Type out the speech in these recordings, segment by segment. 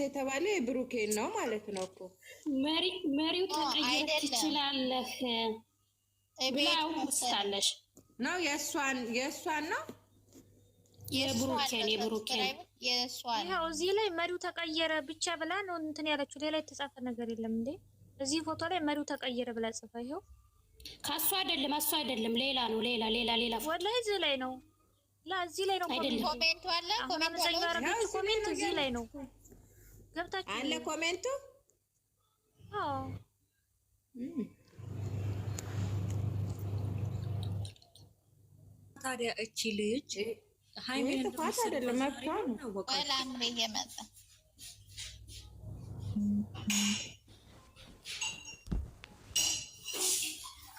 የተባለ የብሩኬን ነው ማለት ነው እኮ መሪው ተቀየረ ትችላለህ ብላው ስታለሽ ነው የእሷን ነው የብሩኬን የእሷን ያው እዚህ ላይ መሪው ተቀየረ ብቻ ብላ ነው እንትን ያለችው። ሌላ የተጻፈ ነገር የለም እንዴ? እዚህ ፎቶ ላይ መሪው ተቀየረ ብላ ጽፋ ይሄው ካሱ አይደለም ሌላ ነው ሌላ ወላሂ እዚህ ላይ ነው እዚህ ላይ ነው ኮሜንቱ አለ ኮሜንት እዚህ ላይ ነው ገብታችሁ አለ ኮሜንቱ አዎ ታዲያ እቺ ልጅ ሃይሜን አይደለም መፍታው ወላም ይመጣ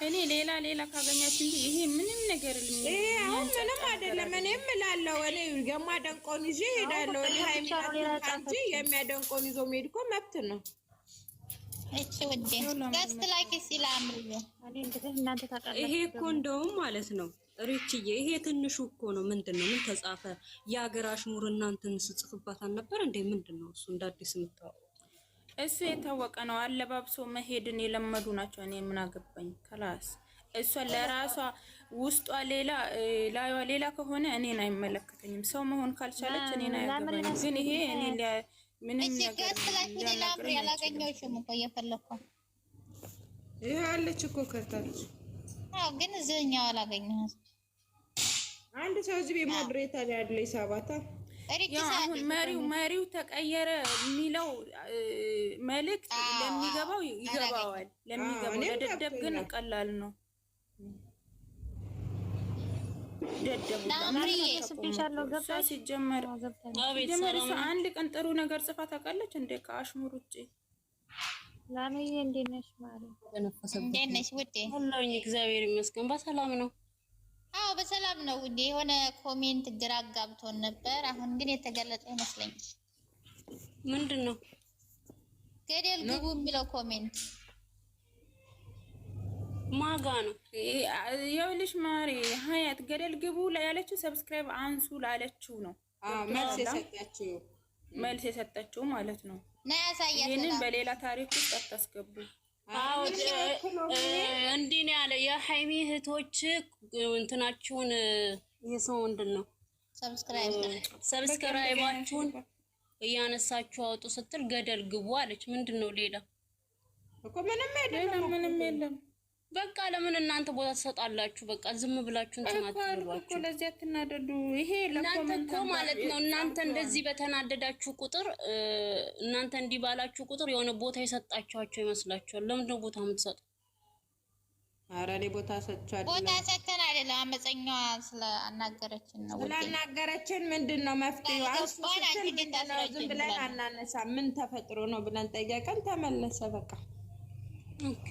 እኔ ሌላ ካገኛችሁ እንጂ ይሄ ምንም ነገር አሁን ምንም አይደለም። እኔም እላለሁ እኔ የማደንቆን ይዤ እሄዳለሁ። እኔ ሃይሚናት እንጂ የሚያደንቆን ይዞ መሄድ እኮ መብት ነው። እቺ ወዴ ገስት ላይክ ሲላም ይሄ እኮ እንደውም ማለት ነው ሪችዬ ይሄ ትንሹ እኮ ነው። ምንድነው ምን ተጻፈ? የአገር አሽሙር እናንተን ስጽፍባት አልነበር እንዴ? ምንድነው እሱ እንዳዲስ የምታወው? እሱ የታወቀ ነው። አለባብሶ መሄድን የለመዱ ናቸው። እኔ ምን አገባኝ? ከላስ እሷ ለራሷ ውስጧ ሌላ ላይዋ ሌላ ከሆነ እኔን አይመለከተኝም። ሰው መሆን ካልቻለች እኔን አያገባኝም። ግን ይሄ እኔ ምንም ነገር ያላገኘሁሽም እኮ እየፈለኩ ይሄ አለች እኮ ከታች። አዎ ግን እዚህኛው አላገኘሁም። አንድ ሰው እዚህ ሞዴሬተር ያለ ይሳባታ አሁን መሪው ተቀየረ የሚለው መልእክት ለሚገባው ይገባዋል። ለሚገባው ለደደብ ግን ቀላል ነው። ደደብ ሲጀመር አንድ ቀን ጥሩ ነገር ጽፋ ታውቃለች እንደ ከአሽሙር ውጪ። ላምዬ እንዴት ነሽ ማለት እንዴት ነሽ ውዴ? ሁሉኝ እግዚአብሔር ይመስገን በሰላም ነው። አዎ በሰላም ነው ውዴ። የሆነ ኮሜንት ግራ ጋብቶን ነበር። አሁን ግን የተገለጸ ይመስለኛል። ምንድነው? ገደል ግቡ የሚለው ኮሜንት ማጋ ነው? ይኸውልሽ ማሪ ሀያት ገደል ግቡ ላይ ያለችው ሰብስክራይብ አንሱ ላለችው ነው። መልስ የሰጠችው ማለት ነው። ይሄንን በሌላ ታሪክ ውስጥ አታስገቡ። አዎ እንዲህ ነው ያለ የሃይሚ እህቶች እንትናችሁን የሰው ምንድነው ሰብስክራይባችሁን እያነሳችሁ አውጡ ስትል ገደል ግቡ አለች። ምንድነው ሌላ እኮ ምንም የለም። በቃ ለምን እናንተ ቦታ ትሰጣላችሁ? በቃ ዝም ብላችሁ እንትናችሁ ለዚህ አትናደዱ። ይሄ እናንተ እኮ ማለት ነው እናንተ እንደዚህ በተናደዳችሁ ቁጥር እናንተ እንዲህ ባላችሁ ቁጥር የሆነ ቦታ የሰጣችኋቸው ይመስላችኋል። ለምንድን ነው ቦታ የምትሰጡ? ኧረ እኔ ቦታ ሰጥቻለሁ። ቦታ ሰጥተን አይደለም አመፀኛዋ ስለአናገረችን ነው። ስለአናገረችን ምንድነው መፍትሄው? ዝም ብለን አናነሳ ምን ተፈጥሮ ነው ብለን ጠየቀን ተመለሰ በቃ። ኦኬ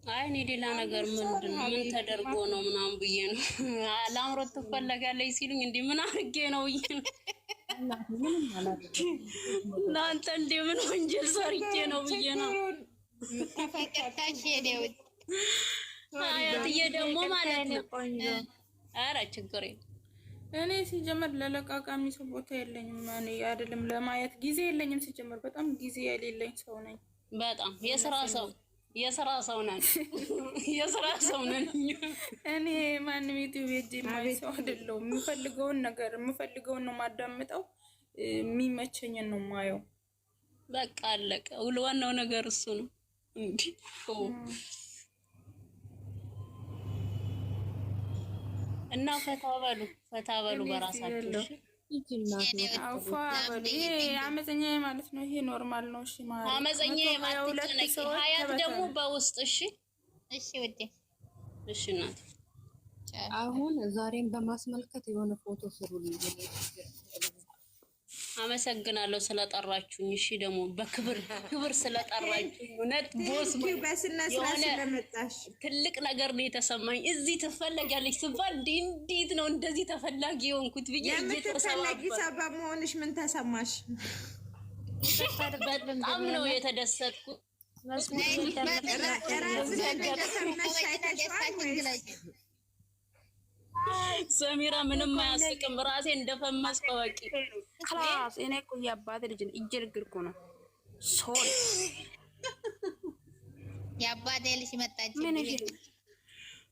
አይ እኔ ሌላ ነገር ምንድነው ምን ተደርጎ ነው ምናምን ብዬ ነው። ለአምሮት ትፈለጋለች ሲሉኝ እንዴ ምን አርጌ ነው ብዬ ነው። እናንተ እንዴ ምን ወንጀል ሰርቼ ነው ብዬ ነው። ተፈቀታሽ የኔው አያትዬ ደግሞ ማለት ነው። ኧረ ችግር የለም። እኔ ሲጀመር ለለቃቃሚ ሰው ቦታ የለኝም። እኔ አይደለም ለማየት ጊዜ የለኝም። ሲጀመር በጣም ጊዜ የሌለኝ ሰው ነኝ። በጣም የስራ ሰው ነን። የስራ ሰው ነን። እኔ ማንም ዩቲዩብ ሄጄ ማይሰው አይደለም። የምፈልገውን ነው ማዳምጠው፣ የሚመቸኝን ነው ማየው። በቃ አለቀ። ዋናው ነገር እሱ ነው እንዴ። እና ፈታ በሉ በራሳችሁ። አውፋ ይሄ አመፀኛ ማለት ነው። ይሄ ኖርማል ነው። እሺ ማለት አመፀኛ ማለት ነው። ሀያት ደግሞ በውስጥ እሺ ውዴ እሺ እናት አሁን ዛሬን በማስመልከት የሆነ ፎቶ ስሩልኝ። አመሰግናለሁ ስለጠራችሁኝ። እሺ ደግሞ በክብር ስለጠራችሁኝ እውነት ቦስ ስለመጣሽ ትልቅ ነገር ነው የተሰማኝ። እዚህ ትፈለጊያለሽ ስባል እንዴት ነው እንደዚህ ተፈላጊ የሆንኩት ብዬ የምትፈለጊ ሰው በመሆንሽ ምን ተሰማሽ? በጣም ነው የተደሰትኩት። ሰሚራ ምንም አያስቅም። ራሴ እንደፈመስኩ በቂ ክላስ እኔ እኮ የአባቴ ልጅ ነኝ። እጅርግር እኮ ነው ሶሪ የአባቴ ልጅ መጣች።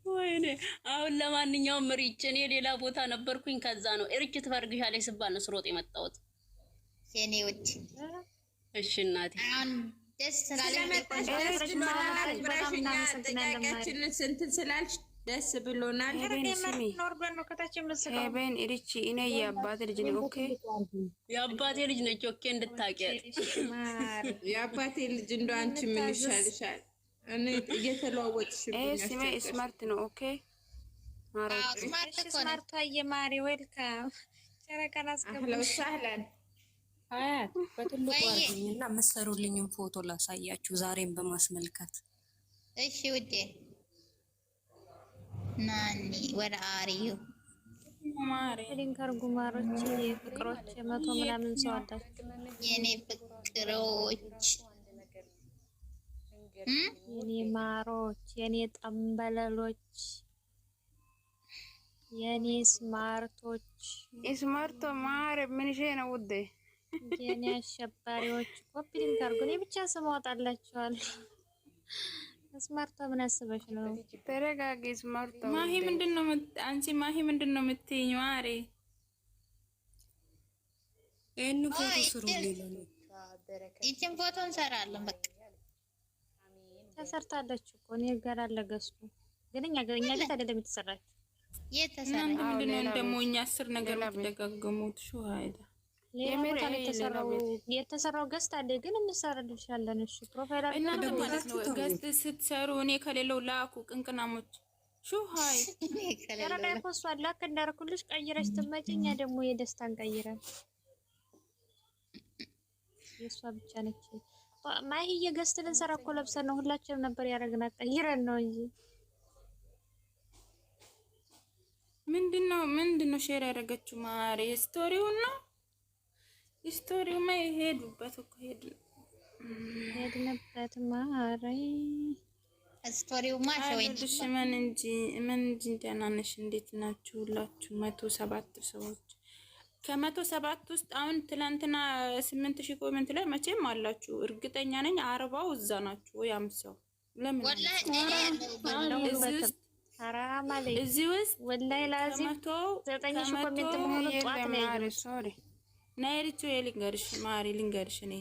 ወይኔ አሁን ለማንኛውም ሪች እኔ ሌላ ቦታ ነበርኩኝ። ከዛ ነው ሪች ትፈርግሻለች ስባል ነው ስሮጥ የመጣሁት የኔዎች። እሺ እናቴ አሁን ደስ ስላለመጣሽ ጥያቄያችንን ስንትን ስላልሽ ደስ ብሎናል። ሄበን ሪች እኔ የአባቴ ልጅ ነኝ። ኦኬ የአባቴ ልጅ ነች። ኦኬ እንድታውቂያት የአባቴ ልጅ እንደ አንቺ ምን ይሻልሻል? እኔ እየተለዋወጥሽብኝ ስሜ ስማርት ነው። ኦኬ ስማርቷ የማሪ ዌልካም ጨረቃን አስገባለሁ። ሳህለን አያት በትልቁ አርጉኝና መሰሩልኝም ፎቶ ላሳያችሁ ዛሬን በማስመልከት። እሺ ውዴ ናኒ ወደ አሪዩ ሊንከር ጉማሮች የፍቅሮች 100 ምናምን ሰው አላችሁ የኔ ፍቅሮች የኔ ማሮች የኔ ጠንበለሎች የኔ ስማርቶች ስማርቶ ማር ምን ሸ ነው ውዴ የኔ አሸባሪዎች ኮፒ ሊንክ አድርጉ። እኔ ብቻ ስም አወጣላችኋለሁ። ስማርቷ ምን አስበሽ ነው? ተረጋጊ ስማርቷ። ማሂ ምንድነው አንቺ ማሂ ምንድነው የምትይኝ? ማሬ እኑ ፎቶ ስሩ ሊሉ ይችን ፎቶ እንሰራለን። በቃ ተሰርታለች እኮ እኔ ጋር አለ ገዝቱ። ግን እኛ ቤት አይደለም የተሰራች። የተሰራ ምንድነው ደግሞ እኛ 10 ነገር ተደጋገሙት ሹ አይዳ የተሰራው ገዝት አለ ግን እንሰራልሻለን። እሺ ፕሮፋይል እና ማለት ነው ገዝት ስትሰሩ እኔ ከሌለው ላኩ ቅንቅናሞች ሹ ሃይ ያረዳ ኮስ አላክ እንዳርኩልሽ ቀይረሽ ትመጪኛ ደግሞ የደስታን ቀይረን የሷ ብቻ ነች። ማሂ የገዝት ልንሰራ እኮ ለብሰን ነው ሁላችንም ነበር ያረግና ቀይረን ነው እንጂ ምንድነው ሼር ያደረገችው ማሬ ስቶሪው ነው። ስቶሪው ማይ ሄዱበት እኮ ሄድንበት ማሬ ስቶሪው ማሸወኝ ምን እንጂ እንደናነሽ እንዴት ናችሁ ሁላችሁ? 107 ሰዎች ከ107 ውስጥ አሁን ትላንትና 8000 ኮሜንት ላይ መቼም አላችሁ እርግጠኛ ነኝ 40 እዛ ናችሁ ወይ 50 ለምን እዚህ ውስጥ ወላሂ ላዚም 9000 ኮሜንት መሆኑ ጧት ነው። ሶሪ ናይሪቾ የሊንገርሽ ማሪ ሊንገርሽ እኔ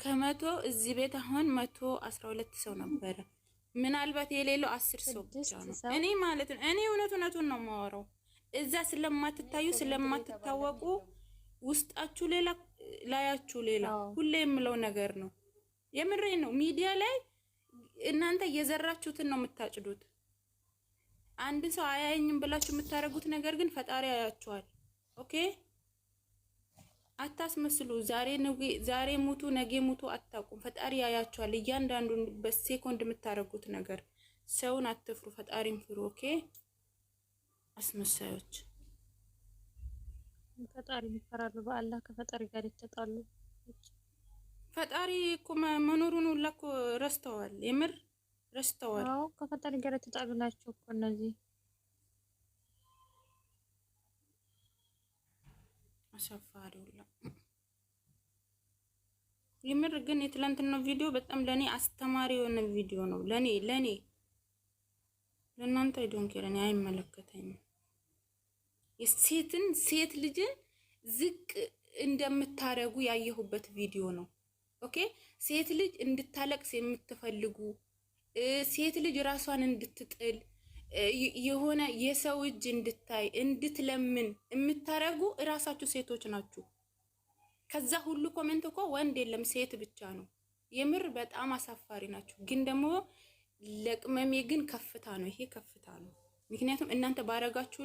ከመቶ እዚህ ቤት አሁን 112 ሰው ነበረ። ምናልባት የሌለው 10 ሰው ብቻ ነው። እኔ ማለት ነው እኔ እውነቱን ነው የማወራው። እዛ ስለማትታዩ ስለማትታወቁ ውስጣችሁ ሌላ ላያችሁ ሌላ ሁሌ የምለው ነገር ነው። የምሬ ነው። ሚዲያ ላይ እናንተ የዘራችሁትን ነው የምታጭዱት። አንድ ሰው አያየኝም ብላችሁ የምታረጉት ነገር ግን ፈጣሪ ያያችኋል። ኦኬ አታስመስሉ። ዛሬ ሙቱ ነገ ሙቱ አታውቁም። ፈጣሪ ያያችኋል። እያንዳንዱን በሴኮንድ የምታረጉት ነገር ሰውን አትፍሩ፣ ፈጣሪን ፍሩ። ኦኬ አስመሳዮች ፈጣሪ ይፈራሉ። በአላህ ከፈጣሪ ጋር ይተጣሉ። ፈጣሪ እኮ መኖሩን ሁላ እኮ ረስተዋል። የምር ረስተዋል። አዎ ከፈጣሪ ጋር የተጣሉ ናቸው እኮ እነዚህ። አሳፋሪ ሁላ የምር ግን የትላንትናው ቪዲዮ በጣም ለኔ አስተማሪ የሆነ ቪዲዮ ነው። ለኔ ለእናንተ አይዶንኬር እኔ አይመለከተኝም። ሴት ልጅን ዝቅ እንደምታረጉ ያየሁበት ቪዲዮ ነው። ኦኬ ሴት ልጅ እንድታለቅስ የምትፈልጉ ሴት ልጅ ራሷን እንድትጥል የሆነ የሰው እጅ እንድታይ እንድትለምን የምታረጉ እራሳችሁ ሴቶች ናችሁ። ከዛ ሁሉ ኮሜንት እኮ ወንድ የለም ሴት ብቻ ነው። የምር በጣም አሳፋሪ ናችሁ። ግን ደግሞ ለቅመሜ ግን ከፍታ ነው። ይሄ ከፍታ ነው። ምክንያቱም እናንተ ባረጋችሁ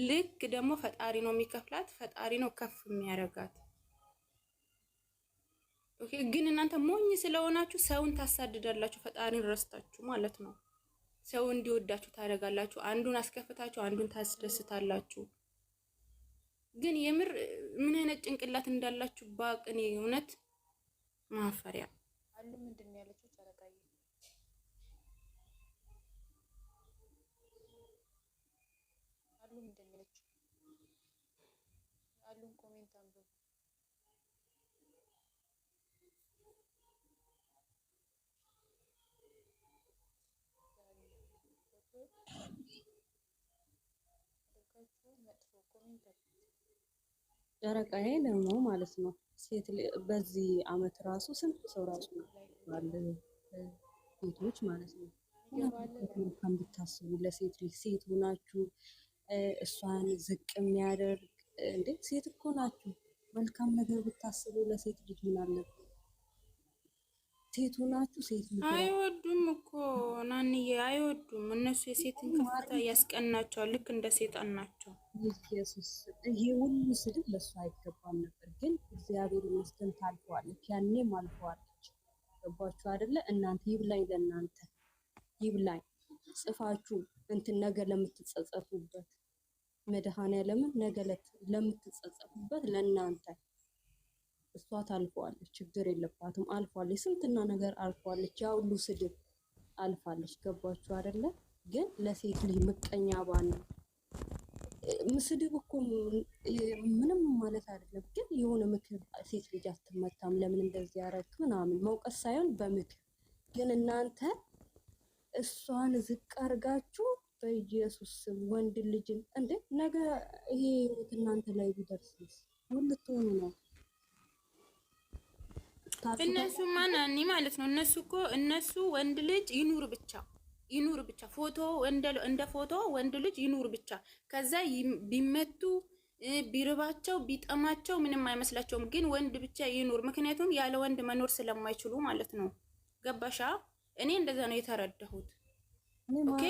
ልክ ደግሞ ፈጣሪ ነው የሚከፍላት፣ ፈጣሪ ነው ከፍ የሚያረጋት። ኦኬ ግን እናንተ ሞኝ ስለሆናችሁ ሰውን ታሳድዳላችሁ፣ ፈጣሪን ረስታችሁ ማለት ነው። ሰው እንዲወዳችሁ ታደርጋላችሁ። አንዱን አስከፍታችሁ አንዱን ታስደስታላችሁ። ግን የምር ምን አይነት ጭንቅላት እንዳላችሁ ባቅኔ እውነት ማፈሪያ አሉ። ምንድን ነው ያለችው? ጨረቃዬ አሉ ምንድን ነው ያለችው? አሉን ኮሜንት አንብቡ። ጨረቃዬ ደግሞ ማለት ነው ሴት በዚህ አመት ራሱ ስንት ሰው ራሱ ባለ ሴቶች ማለት ነው መልካም ብታስቡ ለሴት ልጅ ሴት ሆናችሁ እሷን ዝቅ የሚያደርግ እንዴ ሴት እኮ ናችሁ። መልካም ነገር ብታስቡ ለሴት ልጅ ምን አለበት? ሴት ሆናችሁ ሴት ልጅ አይወዱም እኮ ናንዬ አይወዱም። እነሱ የሴትን ከፍታ ያስቀናቸዋል። ልክ እንደ ሴጣን ናቸው። ኢየሱስ ይሄ ሁሉ ስድብ ለእሱ አይገባም ነበር፣ ግን እግዚአብሔር ይመስገን ታልፈዋለች። ያኔም አልፈዋለች። ገባችሁ አይደለ? እናንተ ይብላኝ ለእናንተ ይብላኝ ጽፋችሁ እንትን ነገር ለምትጸጸቱበት መድኃኔዓለምን ነገ ለምትጸጸቱበት ለእናንተ እሷ ታልፈዋለች። ችግር የለባትም። አልፏለች። ስንትና ነገር አልፏለች። ያ ሁሉ ስድብ አልፋለች። ገባችሁ አይደለ? ግን ለሴት ልጅ ምቀኛ ባን ስድብ እኮ ምንም ማለት አይደለም። ግን የሆነ ምክር ሴት ልጅ አትመታም ለምን እንደዚህ ያደረግ ምናምን መውቀስ ሳይሆን በምክር ግን እናንተ እሷን ዝቅ አድርጋችሁ በኢየሱስ ስም ወንድ ልጅን እንዴ ነገ ይሄ እናንተ ላይ ቢደርስስ ምን ልትሆኑ ነው? እነሱ ማናኒ ማለት ነው። እነሱ እኮ እነሱ ወንድ ልጅ ይኑር ብቻ ፎቶ እንደ ፎቶ ወንድ ልጅ ይኑር ብቻ። ከዛ ቢመቱ ቢርባቸው ቢጠማቸው ምንም አይመስላቸውም። ግን ወንድ ብቻ ይኑር፣ ምክንያቱም ያለ ወንድ መኖር ስለማይችሉ ማለት ነው። ገባሻ? እኔ እንደዛ ነው የተረዳሁት። ኦኬ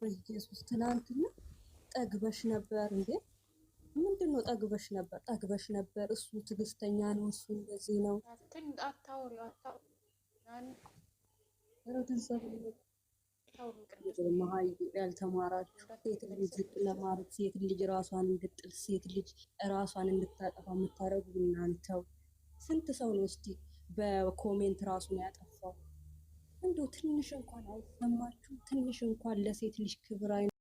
ኢየሱስ ትናንትና ጠግበሽ ነበር እንዴ? ምንድነው ጠግበሽ ነበር? እሱ ትዕግስተኛ ነው፣ እሱ እንደዚህ ነው። ያልተማራችሁ ሴት ልጅ ዝቅ ለማድረግ ሴት ልጅ ራሷን እንድጥል ሴት ልጅ ራሷን እንድታጠፋ የምታደርጉ እናንተው። ስንት ሰው ነው እስቲ በኮሜንት ራሱን ያጠፋው? እንደው ትንሽ እንኳን አይሰማችሁ? ትንሽ እንኳን ለሴት ልጅ ክብር